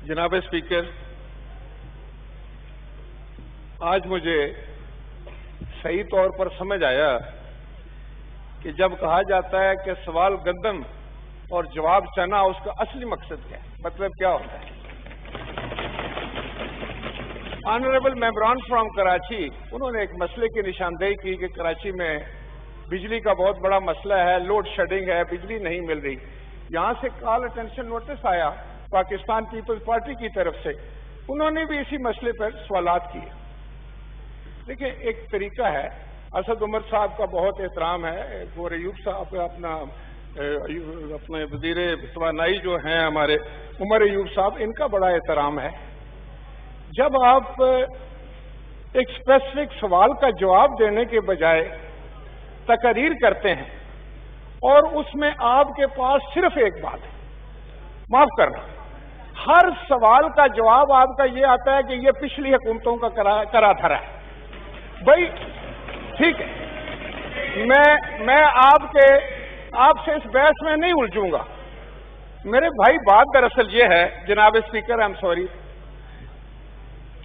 جناب اسپیکر، آج مجھے صحیح طور پر سمجھ آیا کہ جب کہا جاتا ہے کہ سوال گندم اور جواب چنا، اس کا اصلی مقصد کیا ہے، مطلب کیا ہوتا ہے۔ آنریبل ممبران فرام کراچی، انہوں نے ایک مسئلے کی نشاندہی کی کہ کراچی میں بجلی کا بہت بڑا مسئلہ ہے، لوڈ شیڈنگ ہے، بجلی نہیں مل رہی۔ یہاں سے کال اٹینشن نوٹس آیا پاکستان پیپلز پارٹی کی طرف سے، انہوں نے بھی اسی مسئلے پر سوالات کیے۔ دیکھیں، ایک طریقہ ہے، اسد عمر صاحب کا بہت احترام ہے، عمر ایوب صاحب اپنے وزیر توانائی جو ہیں ہمارے عمر ایوب صاحب، ان کا بڑا احترام ہے۔ جب آپ ایک اسپیسیفک سوال کا جواب دینے کے بجائے تقریر کرتے ہیں اور اس میں آپ کے پاس صرف ایک بات ہے، معاف کرنا، ہر سوال کا جواب آپ کا یہ آتا ہے کہ یہ پچھلی حکومتوں کا کرا دھرا ہے۔ بھائی ٹھیک ہے، میں آپ سے اس بحث میں نہیں الجھوں گا۔ میرے بھائی، بات دراصل یہ ہے جناب اسپیکر، آئی ایم سوری،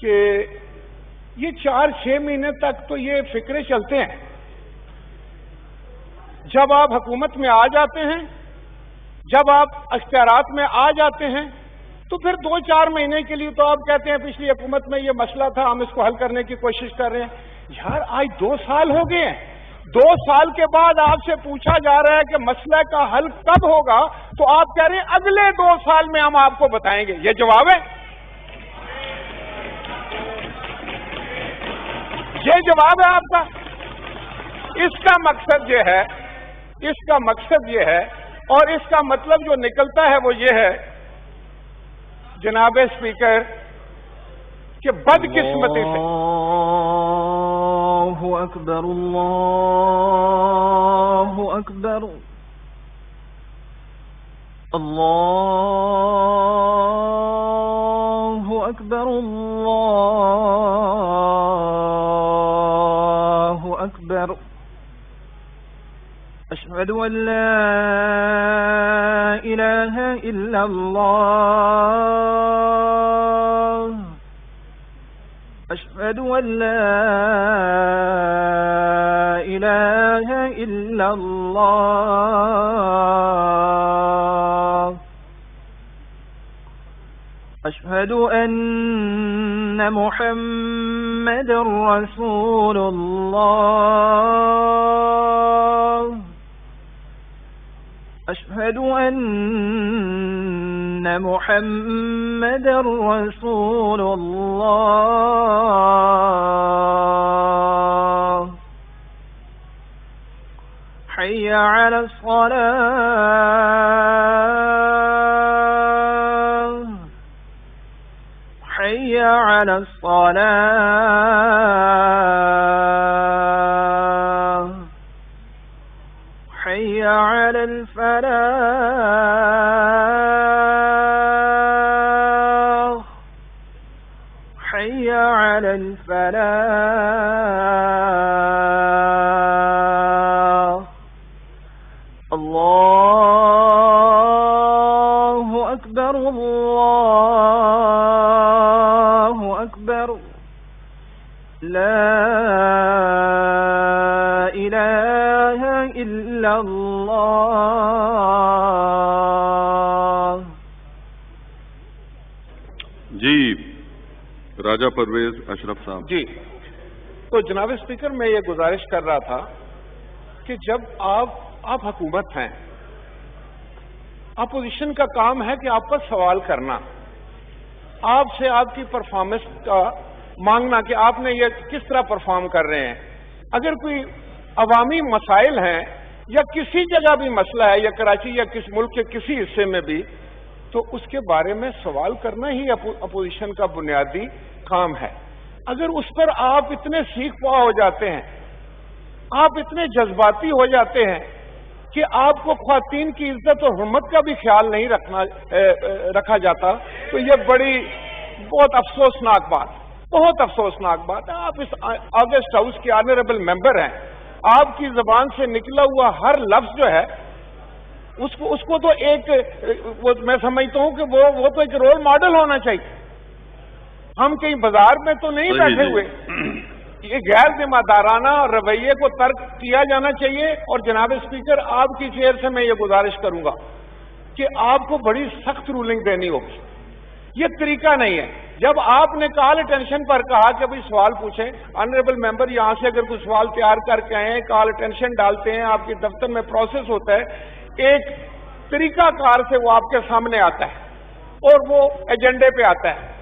کہ یہ 4-6 مہینے تک تو یہ فکرے چلتے ہیں۔ جب آپ حکومت میں آ جاتے ہیں، جب آپ اختیارات میں آ جاتے ہیں، تو پھر 2-4 مہینے کے لیے تو آپ کہتے ہیں پچھلی حکومت میں یہ مسئلہ تھا، ہم اس کو حل کرنے کی کوشش کر رہے ہیں۔ یار، آج 2 سال ہو گئے ہیں، 2 سال کے بعد آپ سے پوچھا جا رہا ہے کہ مسئلہ کا حل کب ہوگا، تو آپ کہہ رہے ہیں اگلے 2 سال میں ہم آپ کو بتائیں گے۔ یہ جواب ہے؟ یہ جواب ہے آپ کا؟ اس کا مقصد یہ ہے، اور اس کا مطلب جو نکلتا ہے وہ یہ ہے جناب اسپیکر کہ بدقسمتی سے اللہ اکبر، اللہ اکبر، اللہ اکبر، اللہ اکبر، اشہد ان لا الہ الا اللہ، اشہد ان لا الہ الا اللہ، اشہد ان محمد رسول اللہ، اشہد ان محمد رسول اللہ، حی علی الصلاة، حی علی الصلاة، حی علی الفلاح، حی علی الفلاح، اللہ اکبر، اللہ اکبر، لا الہ الا اللہ۔ جی، راجہ پرویز اشرف صاحب۔ جی، تو جناب اسپیکر، میں یہ گزارش کر رہا تھا کہ جب آپ حکومت ہیں، اپوزیشن کا کام ہے کہ آپ پر سوال کرنا، آپ سے آپ کی پرفارمنس کا مانگنا کہ آپ نے یہ کس طرح پرفارم کر رہے ہیں۔ اگر کوئی عوامی مسائل ہیں یا کسی جگہ بھی مسئلہ ہے، یا کراچی یا کس ملک کے کسی حصے میں بھی، تو اس کے بارے میں سوال کرنا ہی اپوزیشن کا بنیادی کام ہے۔ اگر اس پر آپ اتنے سیکھ پا ہو جاتے ہیں، آپ اتنے جذباتی ہو جاتے ہیں کہ آپ کو خواتین کی عزت اور حرمت کا بھی خیال نہیں رکھا جاتا، تو یہ بہت افسوسناک بات ہے۔ آپ اس آگسٹ ہاؤس کے آنریبل ممبر ہیں، آپ کی زبان سے نکلا ہوا ہر لفظ جو ہے اس کو تو ایک میں سمجھتا ہوں کہ وہ تو ایک رول ماڈل ہونا چاہیے. ہم کہیں بازار میں تو نہیں بیٹھے ہوئے. یہ غیر ذمہ دارانہ رویے کو ترک کیا جانا چاہیے. اور جناب اسپیکر آپ کی چیئر سے میں یہ گزارش کروں گا کہ آپ کو بڑی سخت رولنگ دینی ہوگی. یہ طریقہ نہیں ہے. جب آپ نے کال اٹینشن پر کہا کہ بھئی سوال پوچھیں, آنریبل ممبر یہاں سے اگر کوئی سوال تیار کر کے آئے ہیں, کال اٹینشن ڈالتے ہیں, آپ کے دفتر میں پروسیس ہوتا ہے, ایک طریقہ کار سے وہ آپ کے سامنے آتا ہے اور وہ ایجنڈے پہ آتا ہے.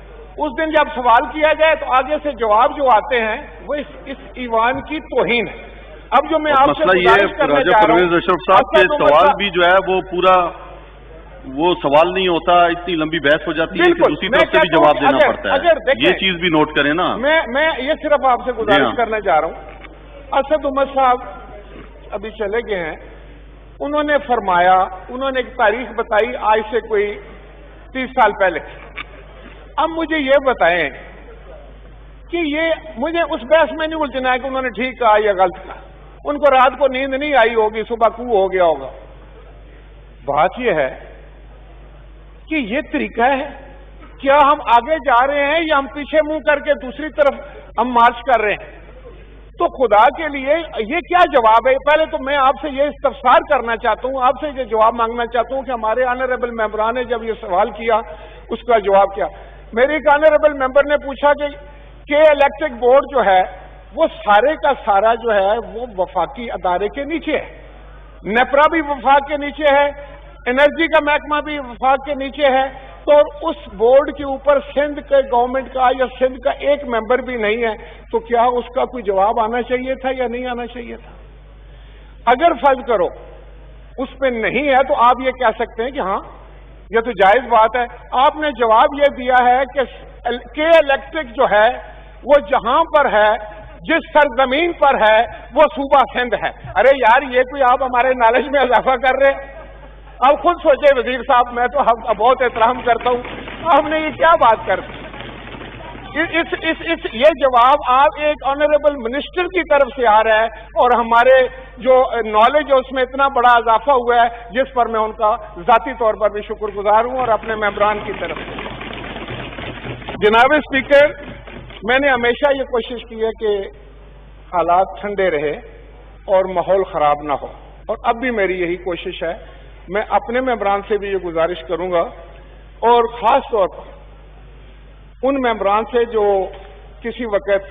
اس دن جب سوال کیا جائے تو آگے سے جواب جو آتے ہیں وہ اس ایوان کی توہین ہے. اب جو میں آپ سے گزارش کرنا چاہ رہا ہوں, پرویز اشرف صاحب کے سوال بھی جو ہے وہ پورا وہ سوال نہیں ہوتا, اتنی لمبی بحث ہو جاتی ہے کہ دوسری طرف سے بھی جواب دینا پڑتا ہے. یہ چیز بھی نوٹ کریں نا. میں یہ صرف آپ سے گزارش کرنا چاہ رہا ہوں. اسد عمر صاحب ابھی چلے گئے ہیں, انہوں نے فرمایا, انہوں نے ایک تاریخ بتائی آج سے کوئی 30 سال پہلے. اب مجھے یہ بتائیں کہ یہ مجھے اس بحث میں نہیں الجھنا ہے کہ انہوں نے ٹھیک کہا یا غلط کہا. ان کو رات کو نیند نہیں آئی ہوگی, صبح کو ہو گیا ہوگا. بات یہ ہے کہ یہ طریقہ ہے, کیا ہم آگے جا رہے ہیں یا ہم پیچھے منہ کر کے دوسری طرف ہم مارچ کر رہے ہیں؟ تو خدا کے لیے یہ کیا جواب ہے؟ پہلے تو میں آپ سے یہ استفسار کرنا چاہتا ہوں, آپ سے یہ جواب مانگنا چاہتا ہوں کہ ہمارے آنریبل ممبران نے جب یہ سوال کیا اس کا جواب کیا. میرے ایک آنریبل ممبر نے پوچھا کہ الیکٹرک بورڈ جو ہے وہ سارے کا سارا جو ہے وہ وفاقی ادارے کے نیچے ہے, نیپرا بھی وفاق کے نیچے ہے, انرجی کا محکمہ بھی وفاق کے نیچے ہے, تو اس بورڈ کے اوپر سندھ کے گورنمنٹ کا یا سندھ کا ایک ممبر بھی نہیں ہے, تو کیا اس کا کوئی جواب آنا چاہیے تھا یا نہیں آنا چاہیے تھا؟ اگر فرض کرو اس پہ نہیں ہے تو آپ یہ کہہ سکتے ہیں کہ ہاں یہ تو جائز بات ہے. آپ نے جواب یہ دیا ہے کہ الیکٹرک جو ہے وہ جہاں پر ہے, جس سرزمین پر ہے وہ صوبہ سندھ ہے. ارے یار یہ کوئی آپ ہمارے نالج میں اضافہ کر رہے ہیں؟ اب خود سوچے وزیر صاحب, میں تو بہت احترام کرتا ہوں, ہم نے یہ کیا بات کر دی؟ یہ جواب آپ ایک آنریبل منسٹر کی طرف سے آ رہا ہے اور ہمارے جو نالج ہے اس میں اتنا بڑا اضافہ ہوا ہے جس پر میں ان کا ذاتی طور پر بھی شکر گزار ہوں اور اپنے ممبران کی طرف سے. جناب اسپیکر, میں نے ہمیشہ یہ کوشش کی ہے کہ حالات ٹھنڈے رہے اور ماحول خراب نہ ہو, اور اب بھی میری یہی کوشش ہے. میں اپنے ممبران سے بھی یہ گزارش کروں گا, اور خاص طور پر ان ممبران سے جو کسی وقت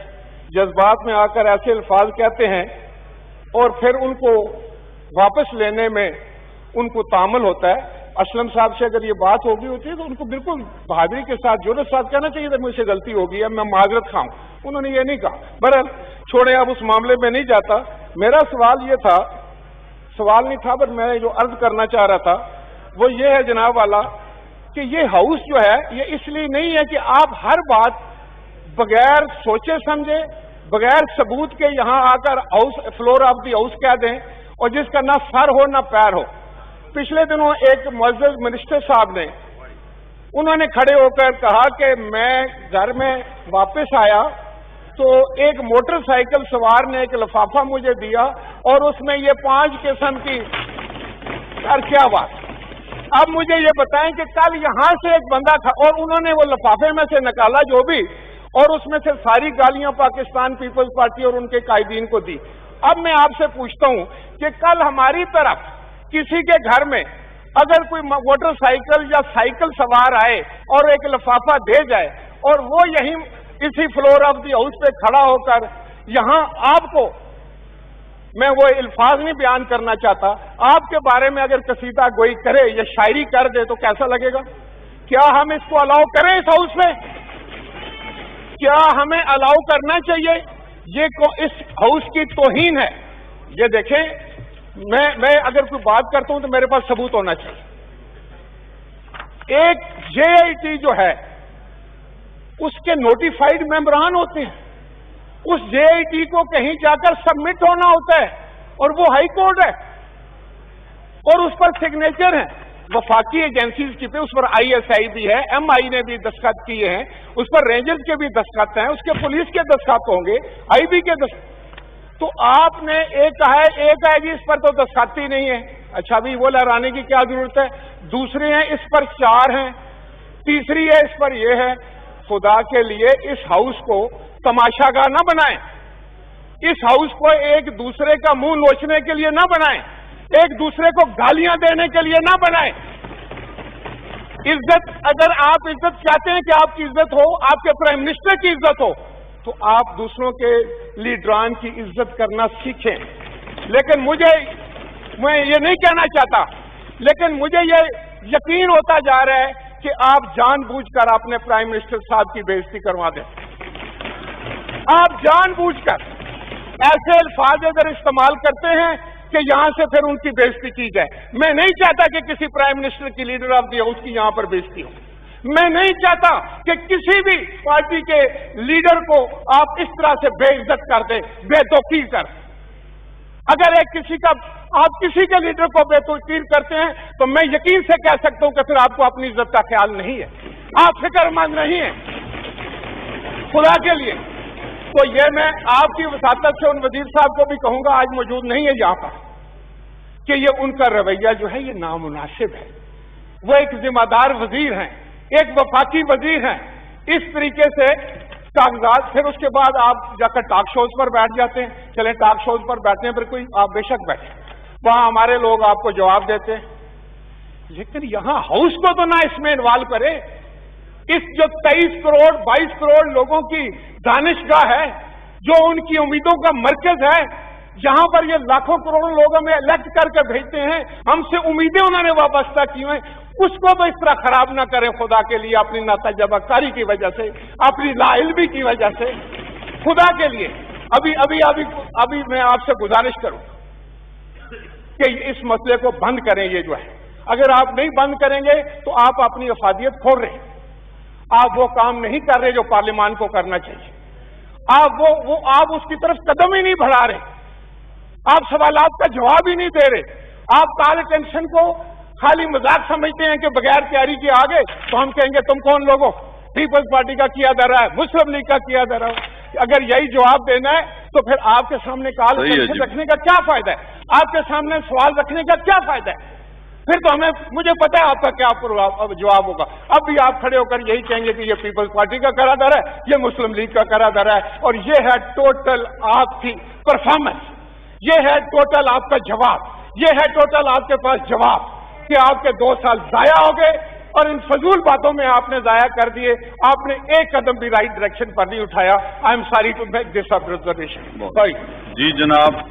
جذبات میں آ کر ایسے الفاظ کہتے ہیں اور پھر ان کو واپس لینے میں ان کو تامل ہوتا ہے. اسلم صاحب سے اگر یہ بات ہوگی ہوتی ہے تو ان کو بالکل بہادری کے ساتھ جرأت کے ساتھ کہنا چاہیے تھا مجھ سے غلطی ہوگی ہے, میں معذرت خواہ ہوں. انہوں نے یہ نہیں کہا. بہرحال چھوڑیں, اب اس معاملے میں نہیں جاتا. میرا سوال یہ تھا, سوال نہیں تھا پر میں جو عرض کرنا چاہ رہا تھا وہ یہ ہے جناب والا کہ یہ ہاؤس جو ہے یہ اس لیے نہیں ہے کہ آپ ہر بات بغیر سوچے سمجھے, بغیر ثبوت کے یہاں آ کر house floor of the house کہہ دیں اور جس کا نہ سر ہو نہ پیر ہو. پچھلے دنوں ایک معزز منسٹر صاحب نے انہوں نے کھڑے ہو کر کہا کہ میں گھر میں واپس آیا تو ایک موٹر سائیکل سوار نے ایک لفافہ مجھے دیا اور اس میں یہ 5 قسم کی. یار کیا بات. اب مجھے یہ بتائیں کہ کل یہاں سے ایک بندہ تھا اور انہوں نے وہ لفافے میں سے نکالا جو بھی, اور اس میں سے ساری گالیاں پاکستان پیپلز پارٹی اور ان کے قائدین کو دی. اب میں آپ سے پوچھتا ہوں کہ کل ہماری طرف کسی کے گھر میں اگر کوئی موٹر سائیکل یا سائیکل سوار آئے اور ایک لفافہ دے جائے اور وہ یہیں اسی فلور آف دی ہاؤس پہ کھڑا ہو کر یہاں آپ کو, میں وہ الفاظ نہیں بیان کرنا چاہتا, آپ کے بارے میں اگر قصیدہ گوئی کرے یا شاعری کر دے تو کیسا لگے گا؟ کیا ہم اس کو الاؤ کریں اس ہاؤس میں؟ کیا ہمیں الاؤ کرنا چاہیے؟ یہ اس ہاؤس کی توہین ہے. یہ دیکھیں, میں اگر کوئی بات کرتا ہوں تو میرے پاس ثبوت ہونا چاہیے. ایک JIT جو ہے اس کے نوٹیفائڈ ممبران ہوتے ہیں, اس JIT کو کہیں جا کر سبمٹ ہونا ہوتا ہے اور وہ ہائی کورٹ ہے اور اس پر سگنیچر ہیں وفاقی ایجنسیز کی, پہ اس پر ISI بھی ہے, MI نے بھی دستخط کیے ہیں, اس پر رینجرز کے بھی دستخط ہیں, اس کے پولیس کے دستخط ہوں گے, IB کے دستخط. تو آپ نے ایک کہا ہے ایک ہے جی اس پر تو دستخط ہی نہیں ہے. اچھا بھی وہ لہرانے کی کیا ضرورت ہے؟ دوسرے ہیں اس پر 4 ہیں، تیسری ہے اس پر یہ ہے. خدا کے لیے اس ہاؤس کو تماشا گاہ نہ بنائیں، اس ہاؤس کو ایک دوسرے کا منہ نوچنے کے لیے نہ بنائیں، ایک دوسرے کو گالیاں دینے کے لیے نہ بنائیں. عزت، اگر آپ عزت چاہتے ہیں کہ آپ کی عزت ہو، آپ کے پرائم منسٹر کی عزت ہو، تو آپ دوسروں کے لیڈران کی عزت کرنا سیکھیں. لیکن میں یہ نہیں کہنا چاہتا، لیکن مجھے یہ یقین ہوتا جا رہا ہے کہ آپ جان بوجھ کر اپنے پرائم منسٹر صاحب کی بےعزتی کروا دیں. آپ جان بوجھ کر ایسے الفاظ اگر استعمال کرتے ہیں کہ یہاں سے پھر ان کی بےعزتی کی جائے. میں نہیں چاہتا کہ کسی پرائم منسٹر کی لیڈر آف دی ہاؤس کی یہاں پر بےعزتی ہو. میں نہیں چاہتا کہ کسی بھی پارٹی کے لیڈر کو آپ اس طرح سے بے عزت کر دیں، بے توقیر کر. اگر آپ کسی کے لیڈر کو بے توقیر کرتے ہیں تو میں یقین سے کہہ سکتا ہوں کہ پھر آپ کو اپنی عزت کا خیال نہیں ہے، آپ فکر مند نہیں ہیں خدا کے لیے. تو یہ میں آپ کی وساطت سے ان وزیر صاحب کو بھی کہوں گا، آج موجود نہیں ہے یہاں پر، کہ یہ ان کا رویہ جو ہے یہ نامناسب ہے. وہ ایک ذمہ دار وزیر ہیں، ایک وفاقی وزیر ہیں. اس طریقے سے کاغذات، پھر اس کے بعد آپ جا کر ٹاک شوز پر بیٹھ جاتے ہیں. چلیں ٹاک شوز پر بیٹھنے پر کوئی آپ بے شک بیٹھیں، وہاں ہمارے لوگ آپ کو جواب دیتے ہیں. لیکن یہاں ہاؤس کو تو نہ اس میں انوالو کرے. اس جو 23 کروڑ 22 کروڑ لوگوں کی دانشگاہ ہے، جو ان کی امیدوں کا مرکز ہے، جہاں پر یہ لاکھوں کروڑوں لوگ ہمیں الیکٹ کر کے بھیجتے ہیں، ہم سے امیدیں انہوں نے وابستہ کی ہیں، اس کو تو اس طرح خراب نہ کریں خدا کے لیے، اپنی ناتجربہ کاری کی وجہ سے، اپنی لا علمی کی وجہ سے. خدا کے لیے ابھی میں آپ سے گزارش کروں کہ اس مسئلے کو بند کریں. یہ جو ہے اگر آپ نہیں بند کریں گے تو آپ اپنی افادیت کھو رہے ہیں. آپ وہ کام نہیں کر رہے جو پارلیمان کو کرنا چاہیے. آپ اس کی طرف قدم ہی نہیں بڑھا رہے. آپ سوالات کا جواب ہی نہیں دے رہے. آپ کال اٹینشن کو خالی مذاق سمجھتے ہیں کہ بغیر تیاری کے آگے تو ہم کہیں گے تم کون لوگوں، پیپلز پارٹی کا کیا جا رہا ہے، مسلم لیگ کا کیا جا رہا ہے. اگر یہی جواب دینا ہے تو پھر آپ کے سامنے کال اٹینشن رکھنے کا کیا فائدہ ہے؟ آپ کے سامنے سوال رکھنے کا کیا فائدہ ہے؟ پھر تو مجھے پتا ہے آپ کا کیا جواب ہوگا. اب بھی آپ کھڑے ہو کر یہی کہیں گے کہ یہ پیپلز پارٹی کا کرا دھرا ہے، یہ مسلم لیگ کا کرا دھرا ہے، اور یہ ہے ٹوٹل آپ کی پرفارمنس، یہ ہے ٹوٹل آپ کا جواب، یہ ہے ٹوٹل آپ کے پاس جواب کہ آپ کے 2 سال ضائع ہو گئے اور ان فضول باتوں میں آپ نے ضائع کر دیے. آپ نے ایک قدم بھی رائٹ ڈائریکشن پر نہیں اٹھایا. I'm sorry to make this observation. جی جناب.